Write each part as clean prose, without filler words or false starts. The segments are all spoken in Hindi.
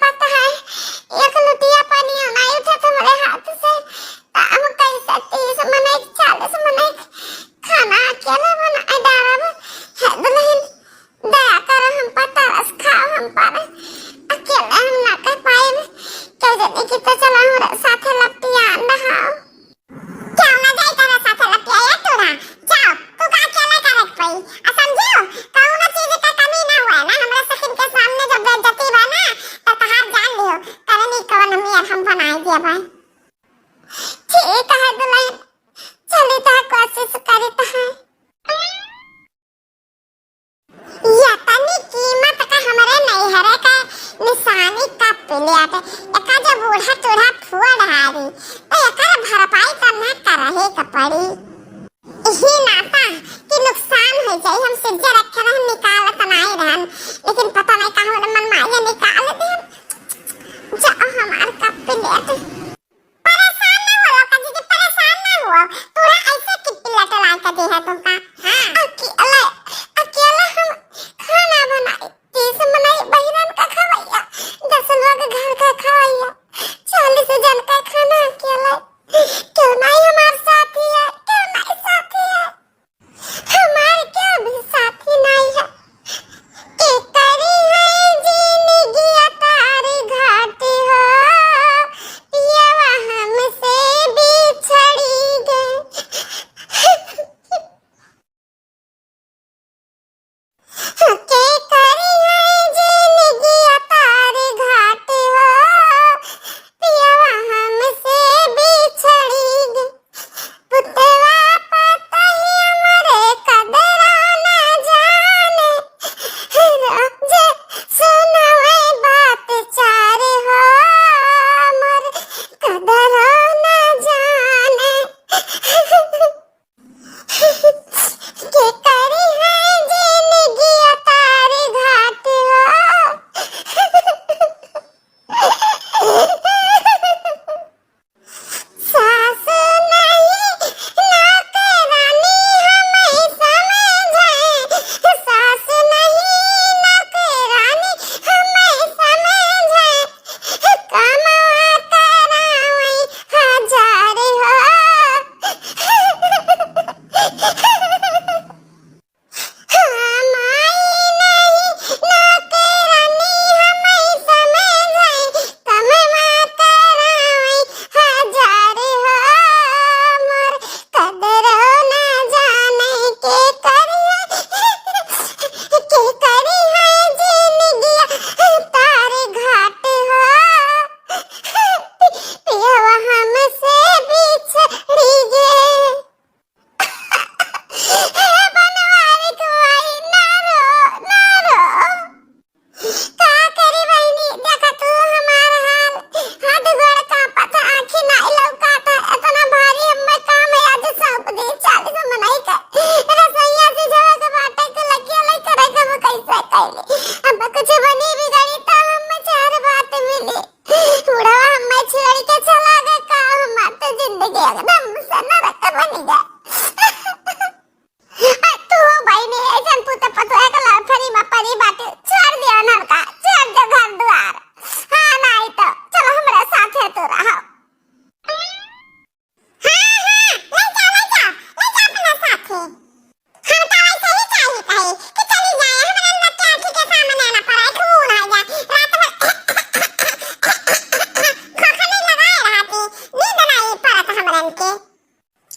पता है एक लुटिया पानी नहीं उठा तुम्हारे हाथ से हम कैसे 30 मने 40 मने खाना अकेला बना डालब है दुल्हन दया कर हम पता रस खाओ हम पर अकेला हम ना कर पाए क्या जाने कितना चला हमारे साथ लपटिया नहाओ क्या ना जाए तेरे साथ लपटिया या तोरा जाओ तू का अकेला करक पई समझियो कौन चीज का कमी ना हुआ ना हमरा सखिन के सामने जब बेइज्जती बा ना तो तहार जान लियो करनी कवन मियां हम बनाए दिया भाई ठीक है दुल्हन चली तो कोशिश करी तो है या तनी कीमत का हमारे नहीं हरे का निशानी का पिलियाट एका जो बूढ़ा तोड़ा फुआ रहारी तो एका भरपाई करना कर रहे कपड़ी यही नाता कि नुकसान हो जाए हम सिज्जा रखे रहन निकाल तनाई रहन लेकिन पता नहीं कहां मन माया निकाल दे जा हमार कप पिलियाट परेशान ना हो का जी परेशान ना हो तोरा ऐसे कि पिलियाट ला के दे है तुमका हां अकेला अकेला हम खाना बनाए 30 मनाई बहिरन का खवाइया 10 लोग घर का खवाइया 40 जन का खाना अकेला क्यों नहीं हमारे साथी है क्यों नहीं साथी है हमारे क्यों भी साथी नहीं है के करी है जिंदगी तारी घाटी हो पियावा हमसे बिछड़ी गए के करी है जिंदगी तारी घाटी हो पियावा हमसे बिछड़ी गए पुतवा पता ही हमारे कदरा ना जाने रोजे सुनावे बात चारे हो मर कदरा ना जाने के करी है जिंदगी तारी घाटी हो सास नहीं नौकरानी हमें समझे सास नहीं नौकरानी हमें समझे कमावा करावई हजार हो हमाई नहीं नौकरानी हमें समझे कमावा करावई हजार हो मोर कदरो ना जाने के करी है जिंदगी तारे घाट हो पियावा हमसे बिछड़ी गए बनवारी कुआई ना रो का करी बहनी देखा तू हमारा हाल हाथ गोड़ कांपत आंखें ना लौकाता इतना भारी हमें काम है आज सौंप दे 40 मनाई का रसोईया से जवा के बाटे को लगिया लई करे हम कैसे कैले अब कुछ बनी बिगड़ी तो हम चार बात मिले उड़ा हमें छोड़ के चला गया का हमार तो जिंदगी एकदम सनरक बनी गई तू बहनी ऐसा पुत पतवा का लाफरी में परी बाटे छोड़ दिया नरका छोड़ दे घर द्वार हां नहीं तो चलो हमारे साथ है तो रहो हां ले जा अपना साथ है हम तो ऐसे ही चाहिए कहे कि चली जाए हमारे अंदर क्या आंखी के सामने आना पड़ा खून आ गया रात में खोखने लगाए रहती नींद नहीं पड़त हमरन के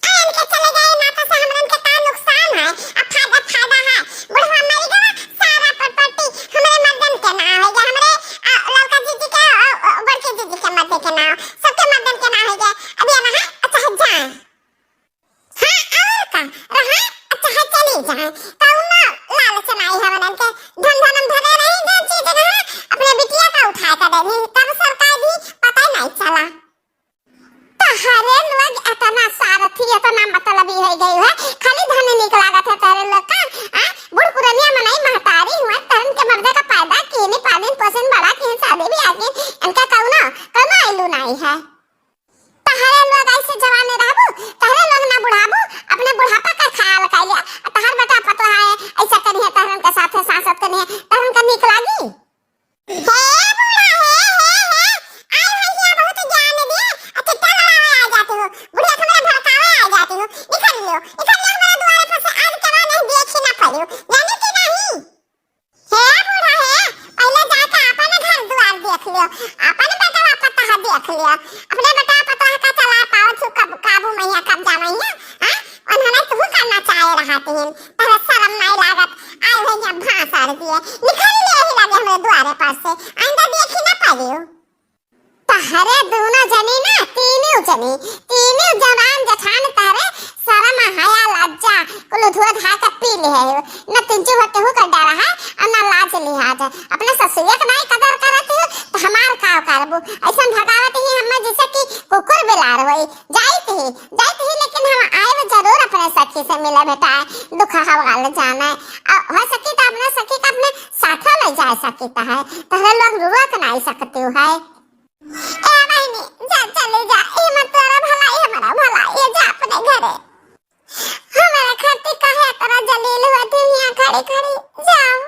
आयन के चले गए ना तो से हमरन के का नुकसान है अब फायदा है बुढ़वा मर गया सारा प्रॉपर्टी हमरे मर्दन के नाम हो गया हमरे लड़का जीजी के बड़के जीजी के मर्दे के नाम सबके मर्दन के नाम हो गया अब ये रहा अच्छा है जा हां और का रहा अच्छा है चली जा कौन लालच नहीं हमरन के धन धरे नहीं दे चीज रहा अपने बिटिया का उठा कर देनी तब सरकार भी पता नहीं चला हरे लोग इतना सारथी इतना मतलबी हो गई है खाली धन निकलागत है तेरे लोग का बुढ़ पुरानिया में नहीं महतारी हुआ तरन के मर्दे का पैदा केने पालन पोषण बड़ा के शादी भी आगे इनका कौनो आइलू नहीं है तहरे लोग ऐसे जवाने रहबो तहरे लोग ना बुढ़ाबो अपने बुढ़ापा का ख्याल कर लिया तहर बेटा पतो है ऐसा करिए तरन के साथ सांसद करिए तरन का निकलागी हे बुढ़ा है अपने बेटा पता है देख लिया अपने बेटा पता है का चला पाओ छु कब काबू मैया कब जावैया हां उन्होंने तू करना चाहे रहा तीन तेरा शर्म नहीं लागत आए भैया भाषण दिए निकल ले ही लगे हमारे द्वारे पर से आइंदा देखी ना पाइयो तहरे दोनों जनी ना तीनों जवान जठान तहरे शर्म हया लज्जा कुल धुआ धा के पी ले है न तिंजू हटे हो कर डरा है और न लाज लिहाज अपने ससुरिया के नहीं कदर करत हो तो हमार का करबो ऐसा भगावत ही हम जैसे कि कुकुर बिलार होई जाइत ही लेकिन हम आए जरूर अपने सखी से मिले बेटा दुख हवाल जाना हो सकी तो अपने सखी का अपने साथ ले जा सकता है तहरे लोग रुक नहीं सकते हो है ए बहनी जा चले जा ए मत तेरा भला ए हमारा भला ये जा अपने घरे हमारे खातिर कहे तेरा जलील होती यहाँ खड़ी खड़ी जाओ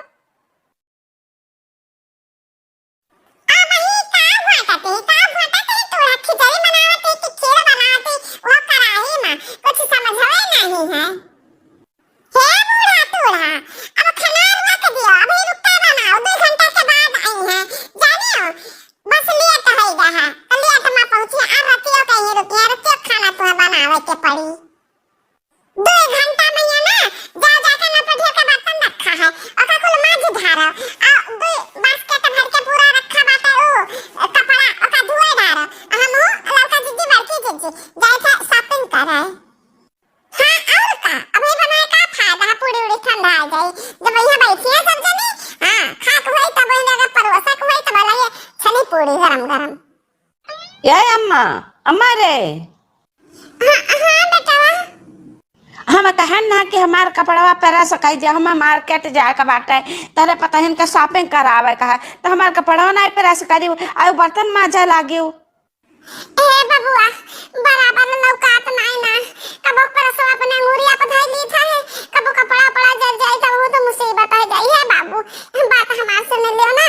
आ नहीं का भाटते तोड़ा खिचड़ी बनावती कि खीर बनावती वो कराही में कुछ समझ नहीं है हे बूढ़ा तोड़ा अब खाना रख दियो अभी रुकता बनाओ 2 घंटा के बाद आई है जानियो बस लिए तो है गया लिए तो मैं पहुंची अब रतियो कहीं रुकिया खाना तुम्हें बनावे के पड़ी 2 घंटा में ये ना जा के ना पढ़िए का बर्तन रखा है और का कुल माजी धारा और 2 बास्केट भर के पूरा रखा बाटे ओ कपड़ा और का धुए धारा हम लड़का जीजी बड़की जीजी जाए थे शॉपिंग कर रहे हां और का अभी बनाए का फायदा पूरी उड़ी ठंडा आ जाए जब यहाँ बैठी है सब जनी हां खाक हुई तब इनका परोसा हुई तब लगे छनी पूरी गरम गरम ये अम्मा रे हां बेटा हम कहन ना कि हमार कपड़वा पहरा सकाई जे हम मार्केट जाए का बाटे तरे पता है इनका शॉपिंग करावे का है तो हमार कपड़वा नहीं पहरा सकारी आयो बर्तन माजा लागियो ए बबुआ बराबर लौकात नहीं ना कबो परसो अपने अंगूरिया पर धाई ली था कबो कपड़ा पड़ा जल जाए तो वो तो मुसीबत हो जाई है बाबू बात हमार सुन लियो ना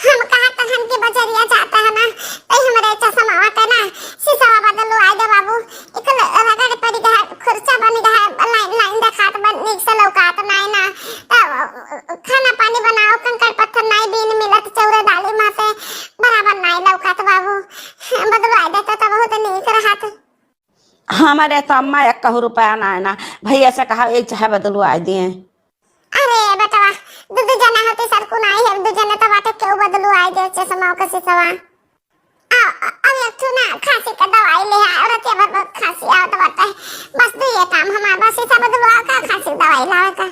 हम कहा तो हम के बजरिया जाता है ना तो हमारे चश्मा वाटे ना शीशा बदलो आए दे बाबू एक रगड़ पड़ी गया खुरचा बन गया लाइन देखात बन नीक से लौकात नहीं ना खाना पानी बनाओ कंकड़ पत्थर नहीं बीन मिलत चौरे डाली माते बराबर नहीं लौकात बाबू बदलो आए दे तो बहुत नीक रहत हमारे तो अम्मा 1 रुपया ना है ना भैया से कहा एक चाहे बदलू आ दिए अरे बेटा दू जना होते सरकु नहीं है 2 जना तो बाटे क्यों बदलू आए दे चश्मा का शीशा अब एक तो ना खांसी का दवाई ले आए और ते बहुत खांसी आ तो बाटे बस दो ये काम हमारा बस शीशा बदलवा का खांसी दवाई लावे का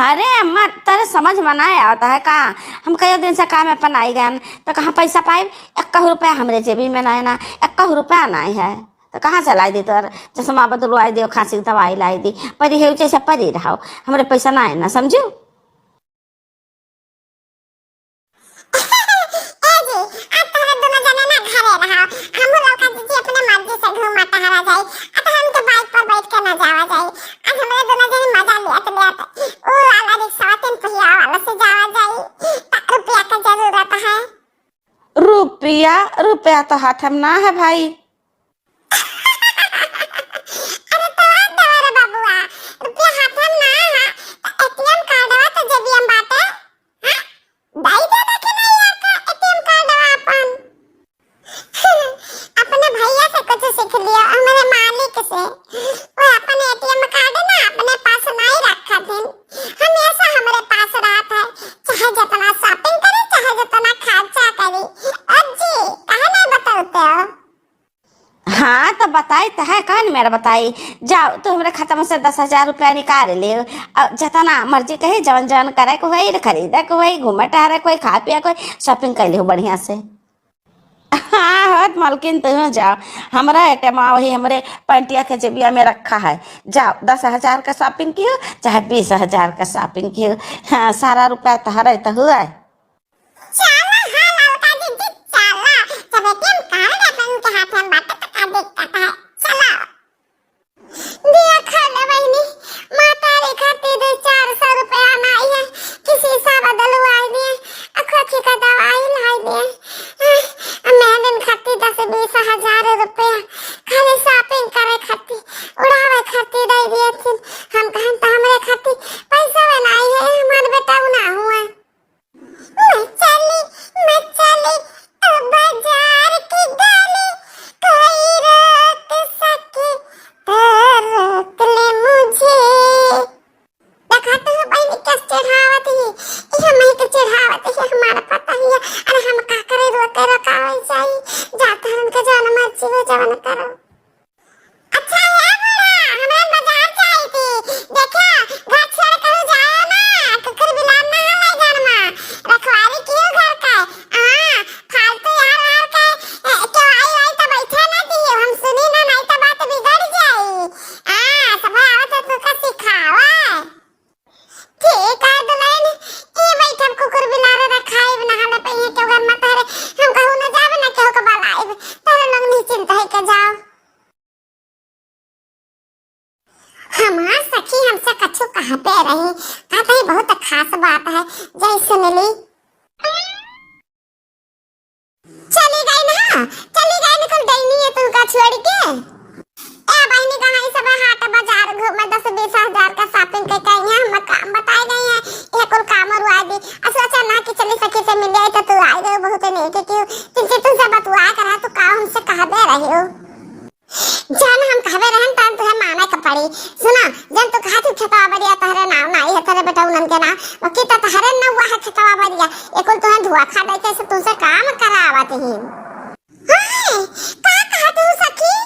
अरे अम्मा तेरे समझ में नहीं आता है का हम कई दिन से काम अपन आई गए तो कहाँ पैसा पाए 1 रुपया हमरे जेबी में नहीं ना 1 रुपया नहीं है तो कहाँ से लाई दी तोर चश्मा बदलवाई दियो खांसी दवाई लाई दी परी है जैसे परी रहो हमरे पैसा नहीं ना समझो रुपया तो हाथ में ना है भाई हाँ तो बताई तो है कौन मेरा बताई जाओ तो हमारे खाता में से 10,000 रुपया निकाल ले जितना मर्जी कहे जवन जवन करे को वही खरीदे को वही घूमे टहरे कोई खा पिया कोई शॉपिंग कर ले बढ़िया से हाँ हट मालकिन तुम जाओ हमारा एटम वही हमारे पैंटिया के जेबिया में रखा है जाओ 10,000 का शॉपिंग कियो चाहे 20,000 का शॉपिंग कियो हाँ सारा रुपया तो हरे तो हुआ पैसा बनाई है हमारे बेटा ना हुआ चली खास बात है जय सुनली। चली गई ना, चली गई निकल गई नहीं है तुमका छोड़ के। ए बहनी कहाँ सब हाट बाजार घूमे 10-20 हजार का शॉपिंग करके आई हैं, हम काम बताए गए हैं ये कुल काम और आ दी। सोचा ना कि चली सखी से मिल जाए तो तू आई गई बहुत नहीं के क्यों तुमसे बतवा करा तो का हमसे कह दे रहे हो जान हम कहबे रहन तन तुहे माने के पड़ी। सुना जन तो कहा तू खतवा बरिया तहरे नाम नहीं है तेरे बेटा उनन के ना बाकी तो तहरे न हुआ है खतवा बरिया एको तुहे धुआ खा देते से तुमसे काम करावत ही। हां का कहा तू सखी?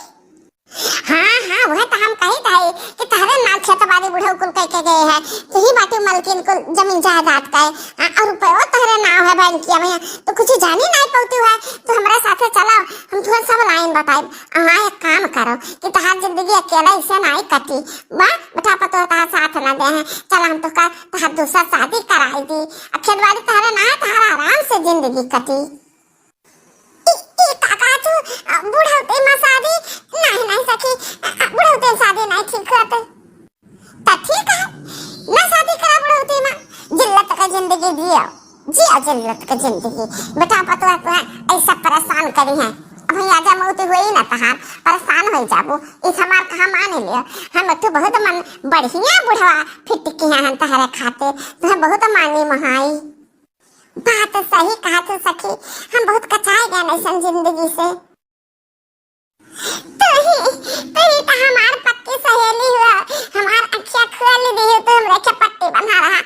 हाँ वह तो हम कही थे कि तहरे नाम खेतबाड़ी बुढ़ऊ कुल कह के गए हैं तो ही बाटी मलकिन कुल जमीन जायदाद का है और रुपया तहरे नाम है बैंकिया में तो कुछ जानी नहीं पौती है तो हमारे साथे चलो हम थोड़ा सब लाइन बताए। हाँ एक काम करो कि तहार जिंदगी अकेला इसे नहीं कटी बा बेटा पतो तहार साथ न दे हैं चल हम तो का तहार दूसरा शादी कराई दी खेतबाड़ी तहरे ना तहार आराम से जिंदगी कटी। बुढ़ौते में शादी नहीं सकी बुढ़ौते शादी नहीं ठीक होते तो ठीक है ना शादी करा बुढ़ौते में जिल्लत का जिंदगी जिया जिल्लत का जिंदगी बेटा पतवा तो ऐसा परेशान करी है अब आजा मौती हुई ना तहार परेशान हो जाबू इस हमार कहा माने लियो हम तो बहुत मन बढ़िया बुढ़वा फिट की हैं तहरे खाते तो बहुत मानी महाई बात सही कहा तू सखी हम बहुत कचाए गए नैसन जिंदगी से। तो ही तो हमार पक्की सहेली हुआ हमार अखियां खोल दी तो हमरे के पट्टी बना रहा